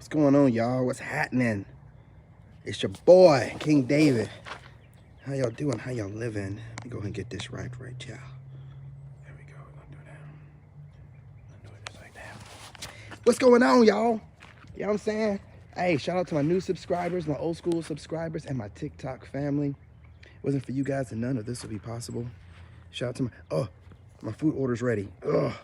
What's going on, y'all? What's happening? It's your boy, King David. How y'all doing? How y'all living? Let me go ahead and get this right, y'all. There we go. We're gonna do that. I'm gonna do it just like that. What's going on, y'all? You know what I'm saying? Hey, shout out to my new subscribers, my old school subscribers, and my TikTok family. If it wasn't for you guys, and none of this would be possible. Shout out to my food order's ready. Gotta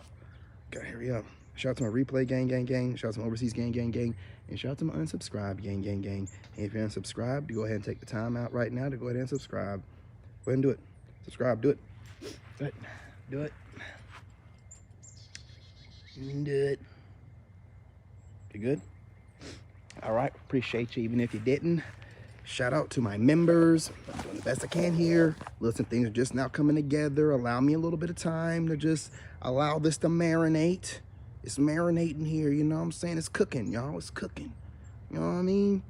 hurry up. Shout out to my replay gang. Shout out to my overseas gang. And shout out to my unsubscribed gang. And if you're unsubscribed, go ahead and take the time out right now to go ahead and subscribe. Go ahead and do it. Subscribe, do it. Do it. Do it. Do it. You good? All right, appreciate you even if you didn't. Shout out to my members. I'm doing the best I can here. Listen, things are just now coming together. Allow me a little bit of time to just allow this to marinate. It's marinating here, you know what I'm saying? It's cooking, y'all. It's cooking. You know what I mean?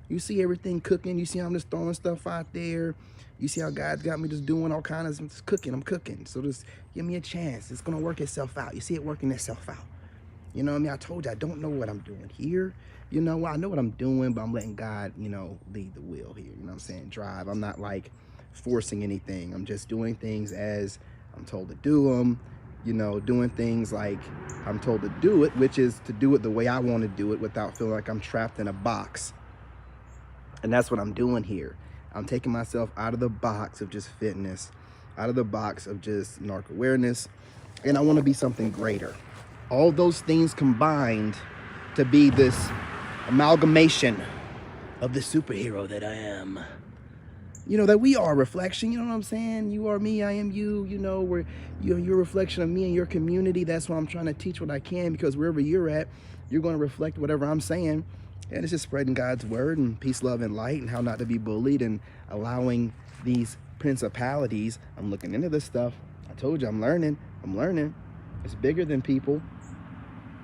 You see everything cooking. You see how I'm just throwing stuff out there. You see how God's got me just doing all kinds of cooking. I'm cooking. So just give me a chance. It's going to work itself out. You see it working itself out. You know what I mean? I told you I don't know what I'm doing here. You know, well, I know what I'm doing, but I'm letting God, you know, lead the wheel here. You know what I'm saying? Drive. I'm not like forcing anything. I'm just doing things as I'm told to do them. You know, doing things like I'm told to do it, which is to do it the way I want to do it without feeling like I'm trapped in a box. And that's what I'm doing here. I'm taking myself out of the box of just fitness, out of the box of just narc awareness, and I want to be something greater. All those things combined to be this amalgamation of the superhero that I am. You know, that we are a reflection, you know what I'm saying? You are me, I am you, you know, you're a reflection of me and your community. That's why I'm trying to teach what I can, because wherever you're at, you're going to reflect whatever I'm saying. And it's just spreading God's word and peace, love, and light, and how not to be bullied, and allowing these principalities. I'm looking into this stuff. I told you I'm learning. It's bigger than people.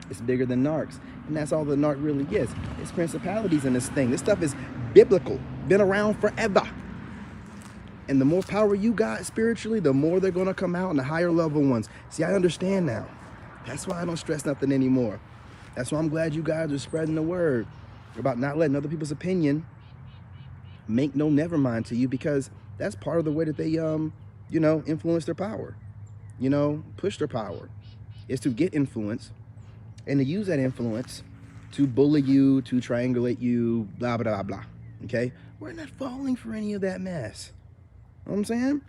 It's bigger than narcs. And that's all the narc really is. It's principalities in this thing. This stuff is biblical, been around forever. And the more power you got spiritually, the more they're going to come out, and the higher level ones. See, I understand now. That's why I don't stress nothing anymore. That's why I'm glad you guys are spreading the word about not letting other people's opinion make no never mind to you, because that's part of the way that they, you know, influence their power, you know, push their power, is to get influence and to use that influence to bully you, to triangulate you, blah, blah, blah, okay? We're not falling for any of that mess. You know what I'm saying?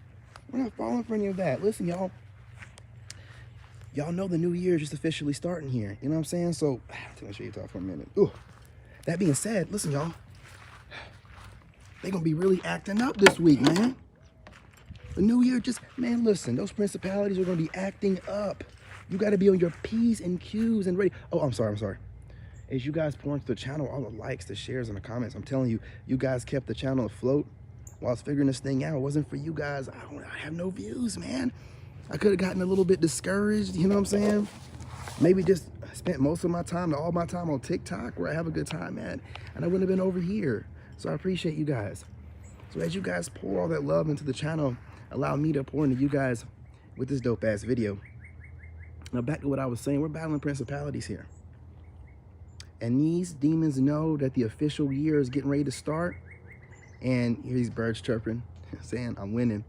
We're not falling for any of that. Listen, y'all know the new year is just officially starting here. You know what I'm saying? So, let me show you talk for a minute. Ooh. That being said, listen, y'all. They're going to be really acting up this week, man. The new year man, listen, those principalities are going to be acting up. You got to be on your P's and Q's and ready. Oh, I'm sorry. As you guys pour into the channel, all the likes, the shares, and the comments, I'm telling you, you guys kept the channel afloat while I was figuring this thing out. It wasn't for you guys, I have no views, man. I could have gotten a little bit discouraged, you know what I'm saying? Maybe just spent most of my time, all my time on TikTok, where I have a good time at, and I wouldn't have been over here. So I appreciate you guys. So as you guys pour all that love into the channel, allow me to pour into you guys with this dope ass video. Now back to what I was saying, we're battling principalities here. And these demons know that the official year is getting ready to start. And here these birds chirping, saying I'm winning.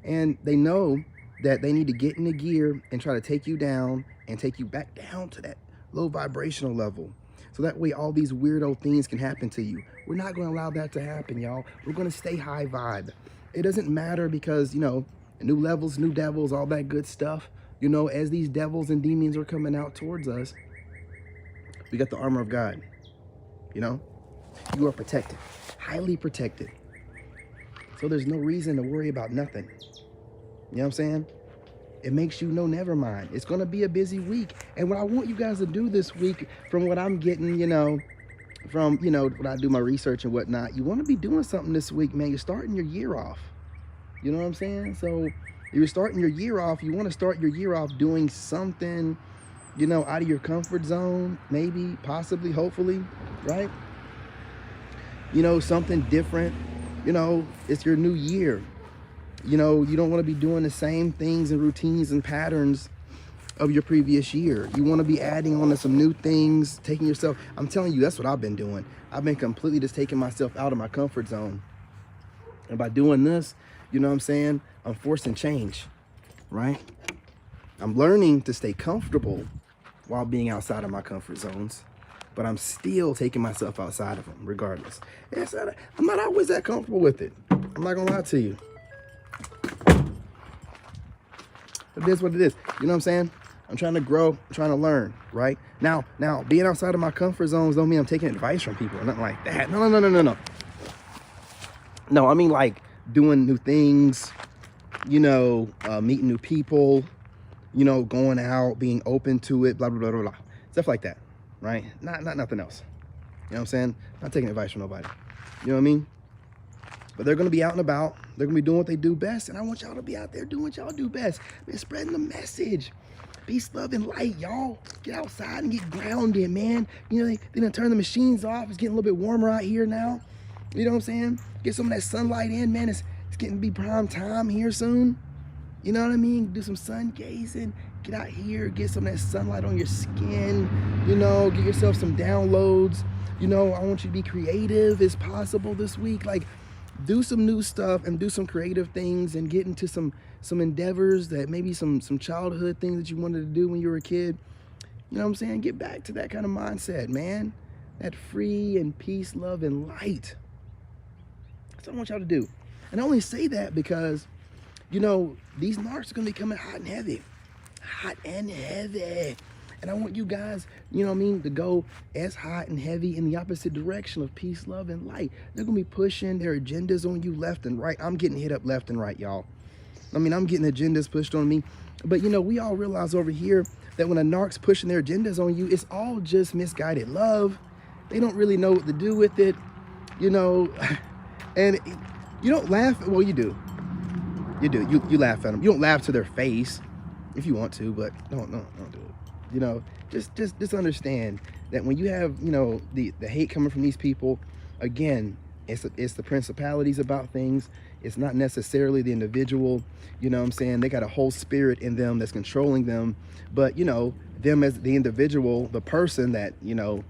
And they know that they need to get into gear and try to take you down and take you back down to that low vibrational level. So that way all these weirdo things can happen to you. We're not going to allow that to happen, y'all. We're going to stay high vibe. It doesn't matter, because, you know, new levels, new devils, all that good stuff. You know, as these devils and demons are coming out towards us, we got the armor of God. You know, you are protected, highly protected. So there's no reason to worry about nothing. You know what I'm saying? It makes you know, never mind. It's going to be a busy week. And what I want you guys to do this week, from what I'm getting, you know, from, you know, when I do my research and whatnot, you want to be doing something this week, man. You're starting your year off. You know what I'm saying? So if you're starting your year off, you want to start your year off doing something, you know, out of your comfort zone, maybe, possibly, hopefully, right? You know, something different. You know, it's your new year. You know, you don't want to be doing the same things and routines and patterns of your previous year. You want to be adding on to some new things, taking yourself. I'm telling you, that's what I've been doing. I've been completely just taking myself out of my comfort zone. And by doing this, you know what I'm saying? I'm forcing change, right? I'm learning to stay comfortable while being outside of my comfort zones, but I'm still taking myself outside of them regardless. I'm not always that comfortable with it. I'm not gonna lie to you. It is what it is. You know what I'm saying? I'm trying to grow, I'm trying to learn, right? Now, being outside of my comfort zones don't mean I'm taking advice from people or nothing like that. No. No, I mean like doing new things, you know, meeting new people, you know, going out, being open to it, blah, blah, blah, blah, blah. Stuff like that, right? Not nothing else. You know what I'm saying? Not taking advice from nobody. You know what I mean? But they're going to be out and about. They're going to be doing what they do best. And I want y'all to be out there doing what y'all do best. Man, spreading the message. Peace, love, and light, y'all. Get outside and get grounded, man. You know, they done turn the machines off. It's getting a little bit warmer out here now. You know what I'm saying? Get some of that sunlight in, man. It's getting to be prime time here soon. You know what I mean? Do some sun gazing. Get out here, get some of that sunlight on your skin. You know, get yourself some downloads. You know, I want you to be creative as possible this week. Like, do some new stuff and do some creative things and get into some endeavors that maybe some childhood things that you wanted to do when you were a kid. You know what I'm saying? Get back to that kind of mindset, man. That free and peace, love, and light. That's what I want y'all to do. And I only say that because, you know, these narcs are going to be coming hot and heavy. Hot and heavy. And I want you guys, you know what I mean, to go as hot and heavy in the opposite direction of peace, love, and light. They're going to be pushing their agendas on you left and right. I'm getting hit up left and right, y'all. I mean, I'm getting agendas pushed on me. But, you know, we all realize over here that when a narc's pushing their agendas on you, it's all just misguided love. They don't really know what to do with it, you know. And you don't laugh. Well, you do. You do. You laugh at them. You don't laugh to their face if you want to, but don't do it. You know, just understand that when you have, you know, the hate coming from these people, again, it's the principalities about things. It's not necessarily the individual. You know what I'm saying? They got a whole spirit in them that's controlling them. But, you know, them as the individual, the person that, you know,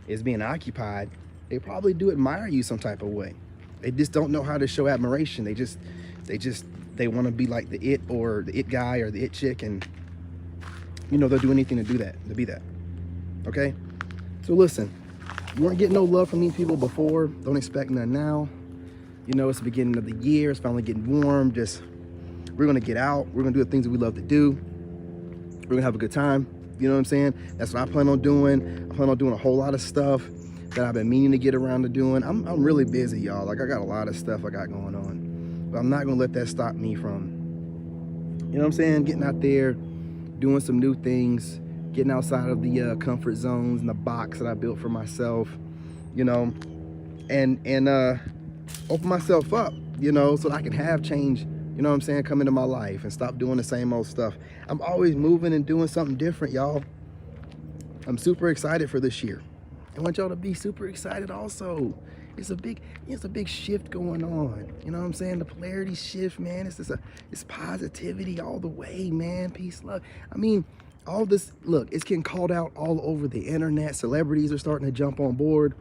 is being occupied, they probably do admire you some type of way. They just don't know how to show admiration. They want to be like the it or the it guy or the it chick, and you know, they'll do anything to do that, to be that. Okay? So listen, you weren't getting no love from these people before. Don't expect none now. You know, it's the beginning of the year. It's finally getting warm. We're going to get out. We're going to do the things that we love to do. We're going to have a good time. You know what I'm saying? That's what I plan on doing. I plan on doing a whole lot of stuff that I've been meaning to get around to doing. I'm really busy, y'all. Like, I got a lot of stuff I got going on. But I'm not going to let that stop me from, you know what I'm saying, getting out there, doing some new things, getting outside of the comfort zones and the box that I built for myself, you know, and open myself up, you know, so that I can have change, you know what I'm saying, come into my life and stop doing the same old stuff. I'm always moving and doing something different, y'all. I'm super excited for this year. I want y'all to be super excited also. It's a big shift going on. You know what I'm saying? The polarity shift, man. It's positivity all the way, man. Peace, love. I mean, all this, look, it's getting called out all over the internet. Celebrities are starting to jump on board.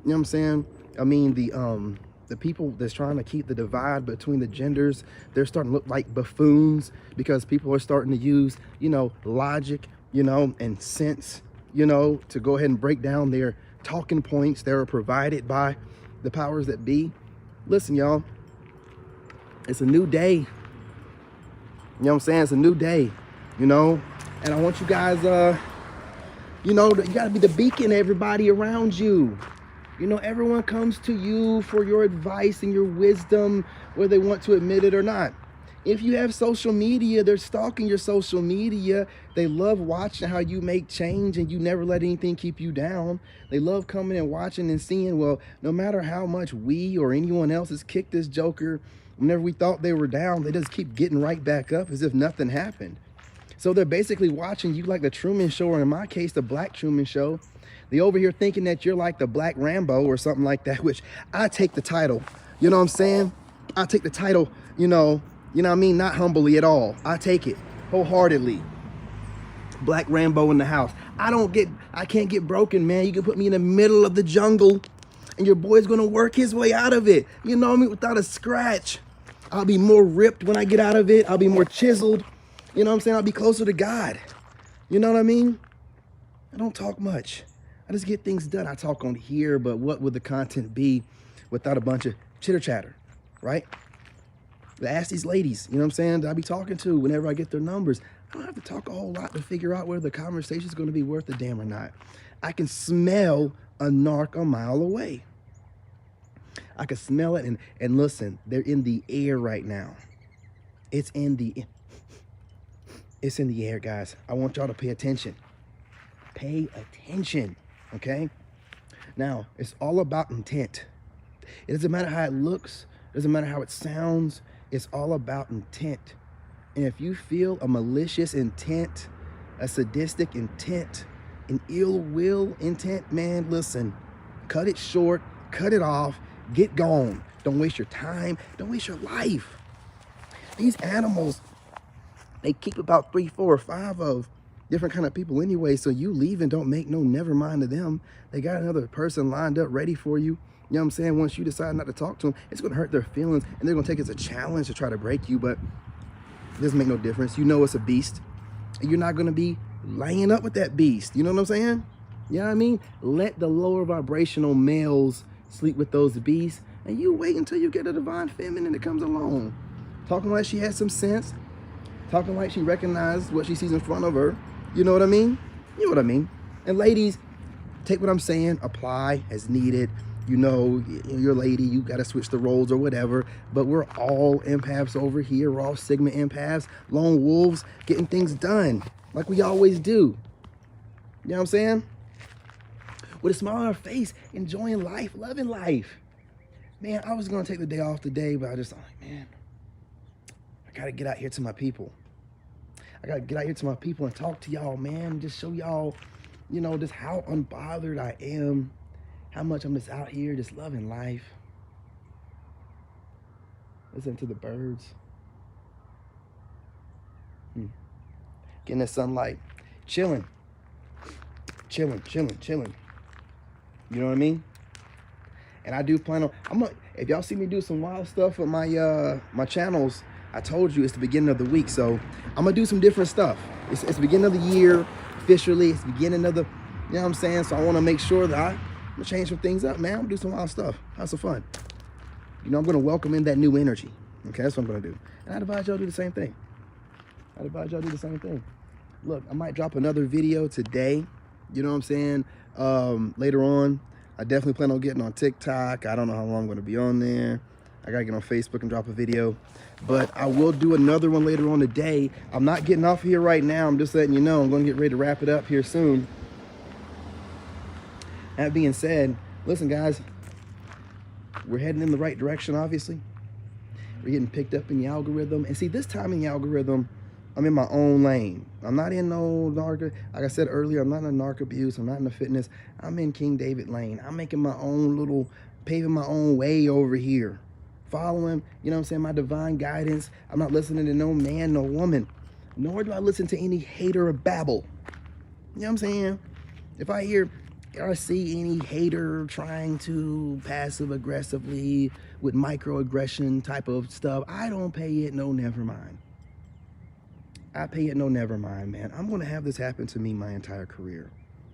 You know what I'm saying? I mean, the people that's trying to keep the divide between the genders, they're starting to look like buffoons because people are starting to use, you know, logic, you know, and sense, you know, to go ahead and break down their talking points that are provided by the powers that be. Listen, y'all, it's a new day. You know what I'm saying? It's a new day, you know, and I want you guys, you know, you got to be the beacon to everybody around you. You know, everyone comes to you for your advice and your wisdom, whether they want to admit it or not. If you have social media, they're stalking your social media. They love watching how you make change and you never let anything keep you down. They love coming and watching and seeing, well, no matter how much we or anyone else has kicked this joker, whenever we thought they were down, they just keep getting right back up as if nothing happened. So they're basically watching you like the Truman Show, or in my case, the Black Truman Show. They over here thinking that you're like the Black Rambo or something like that, which I take the title. You know what I'm saying? I take the title, you know what I mean? Not humbly at all. I take it wholeheartedly. Black Rambo in the house. I can't get broken, man. You can put me in the middle of the jungle and your boy's gonna work his way out of it. You know what I mean? Without a scratch. I'll be more ripped when I get out of it. I'll be more chiseled. You know what I'm saying? I'll be closer to God. You know what I mean? I don't talk much. I just get things done. I talk on here, but what would the content be without a bunch of chitter chatter, right? Ask these ladies, you know what I'm saying, that I be talking to whenever I get their numbers. I don't have to talk a whole lot to figure out whether the conversation is going to be worth a damn or not. I can smell a narc a mile away. I can smell it, and listen, they're in the air right now. It's in the air, guys. I want y'all to pay attention. Pay attention, okay? Now, it's all about intent. It doesn't matter how it looks. It doesn't matter how it sounds. It's all about intent. And if you feel a malicious intent, a sadistic intent, an ill will intent, man, listen, cut it short, cut it off, get gone. Don't waste your time. Don't waste your life. These animals, they keep about 3, 4, or 5 of different kind of people anyway, so you leave and don't make no never mind to them. They got another person lined up ready for you. You know what I'm saying? Once you decide not to talk to them, it's going to hurt their feelings, and they're going to take it as a challenge to try to break you, but it doesn't make no difference. You know it's a beast, and you're not going to be laying up with that beast. You know what I'm saying? You know what I mean? Let the lower vibrational males sleep with those beasts, and you wait until you get a divine feminine that comes along. Talking like she has some sense, talking like she recognizes what she sees in front of her. You know what I mean? You know what I mean? And ladies, take what I'm saying, apply as needed. You know, you're a lady, you got to switch the roles or whatever, but we're all empaths over here. We're all Sigma empaths, lone wolves, getting things done like we always do. You know what I'm saying? With a smile on our face, enjoying life, loving life. Man, I was going to take the day off today, but I just thought, man, I got to get out here to my people. I got to get out here to my people and talk to y'all, man. Just show y'all, you know, just how unbothered I am. How much I'm just out here just loving life. Listen to the birds. Getting the sunlight. Chilling. Chilling. You know what I mean? And I do plan on, if y'all see me do some wild stuff on my my channels, I told you it's the beginning of the week, so I'm gonna do some different stuff. It's the beginning of the year, officially. It's the beginning of the, you know what I'm saying? So I wanna make sure that I'm gonna change some things up, man. I'm gonna do some wild stuff. Have some fun. You know, I'm gonna welcome in that new energy. Okay, that's what I'm gonna do. And I'd advise y'all do the same thing. Look, I might drop another video today. You know what I'm saying? Later on. I definitely plan on getting on TikTok. I don't know how long I'm gonna be on there. I gotta get on Facebook and drop a video. But I will do another one later on today. I'm not getting off here right now. I'm just letting you know I'm gonna get ready to wrap it up here soon. That being said, listen guys, we're heading in the right direction, obviously. We're getting picked up in the algorithm. And see, this time in the algorithm, I'm in my own lane. I'm not in no narc, like I said earlier, I'm not in narc abuse, I'm not in the fitness. I'm in King David lane. I'm making my own little, paving my own way over here. Following, you know what I'm saying, my divine guidance. I'm not listening to no man, no woman. Nor do I listen to any hater or babble. You know what I'm saying? If I hear or see any hater trying to passive aggressively with microaggression type of stuff, I don't pay it no never mind. I pay it no never mind, man. I'm gonna have this happen to me my entire career.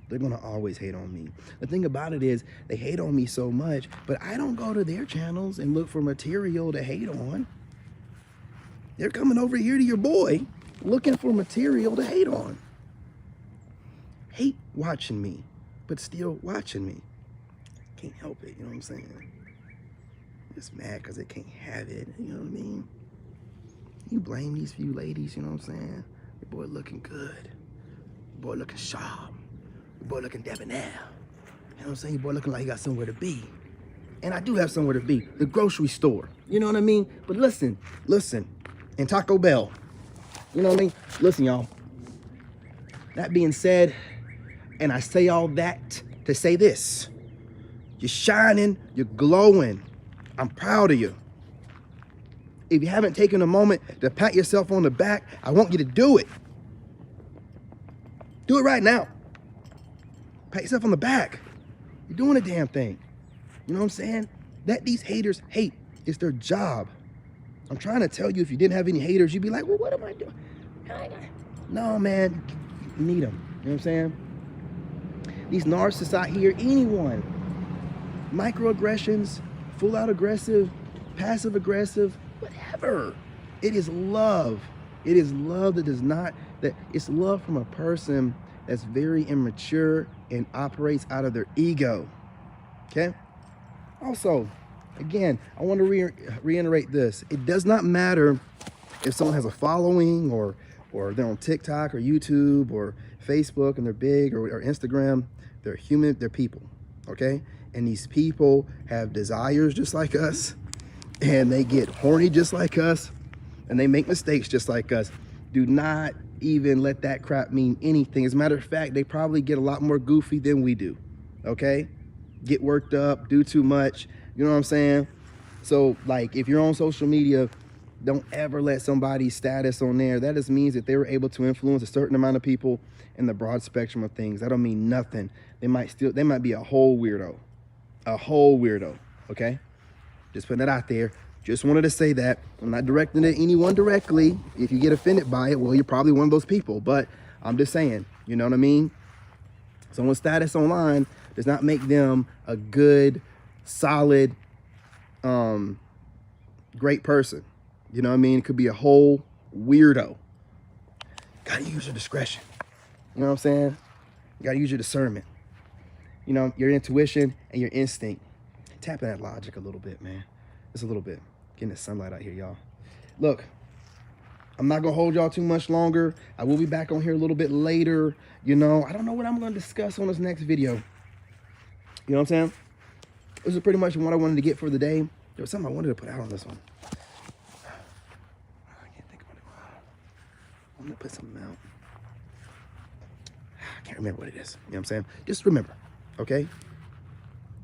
They're gonna always hate on me. The thing about it is they hate on me so much, but I don't go to their channels and look for material to hate on. They're coming over here to your boy looking for material to hate on. Hate watching me, but still watching me. Can't help it, you know what I'm saying? Just mad because they can't have it, you know what I mean? You blame these few ladies, you know what I'm saying? Your boy looking good. Your boy looking sharp. Your boy looking debonair. You know what I'm saying? Your boy looking like he got somewhere to be. And I do have somewhere to be. The grocery store. You know what I mean? But listen. And Taco Bell. You know what I mean? Listen, y'all. That being said, and I say all that to say this. You're shining. You're glowing. I'm proud of you. If you haven't taken a moment to pat yourself on the back, I want you to do it. Do it right now. Pat yourself on the back. You're doing a damn thing. You know what I'm saying? Let these haters hate. It's their job. I'm trying to tell you, if you didn't have any haters, you'd be like, well, what am I doing? No, man, you need them. You know what I'm saying? These narcissists out here, anyone, microaggressions, full out aggressive, passive aggressive, whatever. It is love. It is love that does not, that it's love from a person that's very immature and operates out of their ego. Okay? Also, again, I want to reiterate this. It does not matter if someone has a following or they're on TikTok or YouTube or Facebook and they're big, or Instagram. They're human, they're people, okay? And these people have desires just like us, and they get horny just like us, and they make mistakes just like us. Do not even let that crap mean anything. As a matter of fact, they probably get a lot more goofy than we do, okay? Get worked up, do too much, you know what I'm saying? So, like, if you're on social media, don't ever let somebody's status on there. That just means that they were able to influence a certain amount of people in the broad spectrum of things. That don't mean nothing. They might be a whole weirdo. A whole weirdo, okay? Just putting that out there. Just wanted to say that. I'm not directing it at anyone directly. If you get offended by it, well, you're probably one of those people. But I'm just saying, you know what I mean? Someone's status online does not make them a good, solid, great person. You know what I mean? It could be a whole weirdo. Gotta use your discretion. You know what I'm saying? You gotta use your discernment. You know, your intuition and your instinct. Tap in that logic a little bit, man. Just a little bit. Getting the sunlight out here, y'all. Look, I'm not gonna hold y'all too much longer. I will be back on here a little bit later. You know, I don't know what I'm gonna discuss on this next video. You know what I'm saying? This is pretty much what I wanted to get for the day. There was something I wanted to put out on this one. I'm gonna put something out. I can't remember what it is. You know what I'm saying? Just remember, okay?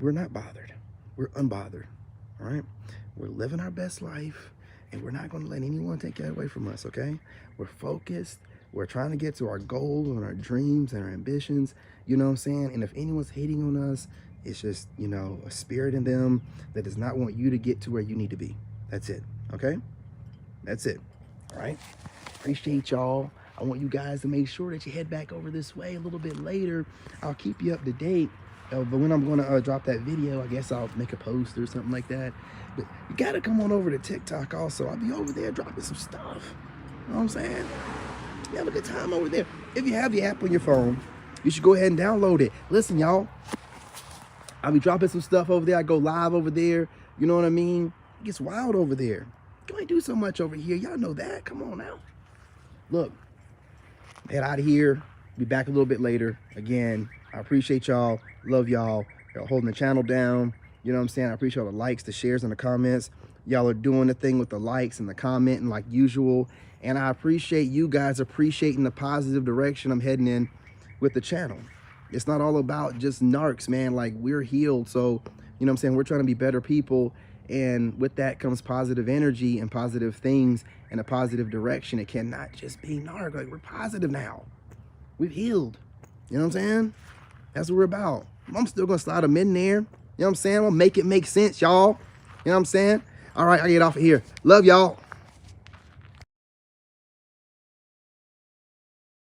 We're not bothered. We're unbothered, all right? We're living our best life, and we're not gonna let anyone take that away from us, okay? We're focused. We're trying to get to our goals and our dreams and our ambitions, you know what I'm saying? And if anyone's hating on us, it's just, you know, a spirit in them that does not want you to get to where you need to be. That's it, okay? That's it, all right? Appreciate y'all. I want you guys to make sure that you head back over this way a little bit later. I'll keep you up to date. But when I'm going to drop that video, I guess I'll make a post or something like that. But you got to come on over to TikTok also. I'll be over there dropping some stuff. You know what I'm saying? You have a good time over there. If you have the app on your phone, you should go ahead and download it. Listen, y'all. I'll be dropping some stuff over there. I go live over there. You know what I mean? It gets wild over there. You ain't do so much over here. Y'all know that. Come on now. Look, head out of here. Be back a little bit later. Again, I appreciate y'all. Love y'all. Y'all holding the channel down. You know what I'm saying? I appreciate all the likes, the shares, and the comments. Y'all are doing the thing with the likes and the commenting like usual. And I appreciate you guys appreciating the positive direction I'm heading in with the channel. It's not all about just narcs, man. Like, we're healed. So, you know what I'm saying? We're trying to be better people. And with that comes positive energy and positive things in a positive direction. It cannot just be narc. Like, we're positive now. We've healed. You know what I'm saying? That's what we're about. I'm still going to slide them in there. You know what I'm saying? I'm going to make it make sense, y'all. You know what I'm saying? All right, I get off of here. Love y'all.